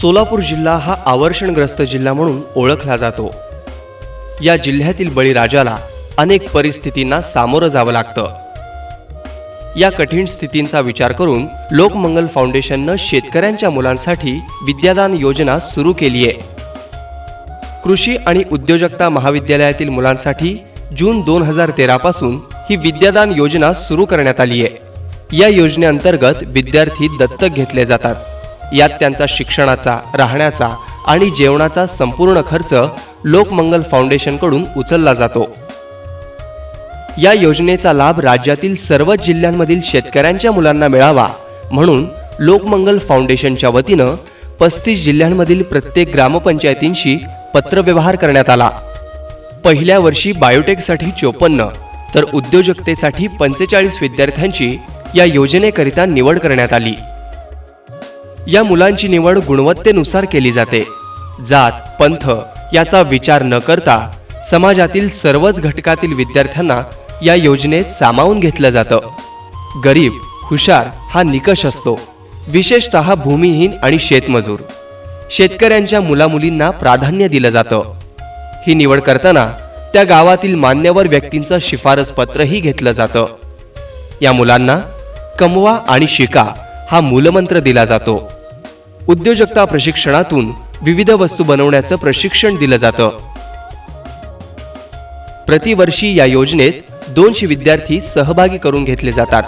सोलापूर जिल्हा हा आवर्षणग्रस्त जिल्हा म्हणून ओळखला जातो। या जिल्ह्यातील बळीराजाला अनेक परिस्थितींना सामोरं जावं लागतं। या कठीण स्थितींचा विचार करून लोकमंगल फाउंडेशननं शेतकऱ्यांच्या मुलांसाठी विद्यादान योजना सुरू केली आहे। कृषी आणि उद्योजकता महाविद्यालयातील मुलांसाठी जून 2013 पासून ही विद्यादान योजना सुरू करण्यात आली आहे। या योजनेअंतर्गत विद्यार्थी दत्तक घेतले जातात। यात त्यांचा शिक्षणाचा, राहण्याचा आणि जेवणाचा संपूर्ण खर्च लोकमंगल फाउंडेशनकडून उचलला जातो। या योजनेचा लाभ राज्यातील सर्वच जिल्ह्यांमधील शेतकऱ्यांच्या मुलांना मिळावा म्हणून लोकमंगल फाउंडेशनच्या वतीनं 35 जिल्ह्यांमधील प्रत्येक ग्रामपंचायतींशी पत्रव्यवहार करण्यात आला। पहिल्या वर्षी बायोटेकसाठी 54 तर उद्योजकतेसाठी 45 विद्यार्थ्यांची या योजनेकरिता निवड करण्यात आली। या मुलांची निवड गुणवत्तेनुसार केली जाते। जात, पंथ याचा विचार न करता समाजातील सर्वच घटकातील विद्यार्थ्यांना या योजनेत सामावून घेतलं जातं। गरीब, हुशार हा निकष असतो। विशेषतः भूमिहीन आणि शेतमजूर, शेतकऱ्यांच्या मुलामुलींना प्राधान्य दिलं जातं। ही निवड करताना त्या गावातील मान्यवर व्यक्तींचं शिफारस पत्रही घेतलं जातं। या मुलांना कमवा आणि शिका हा मूलमंत्र दिला जातो। उद्योजकता प्रशिक्षणातून विविध वस्तू बनवण्याचं प्रशिक्षण दिलं जातं। प्रतिवर्षी या योजनेत 200 विद्यार्थी सहभागी करून घेतले जातात।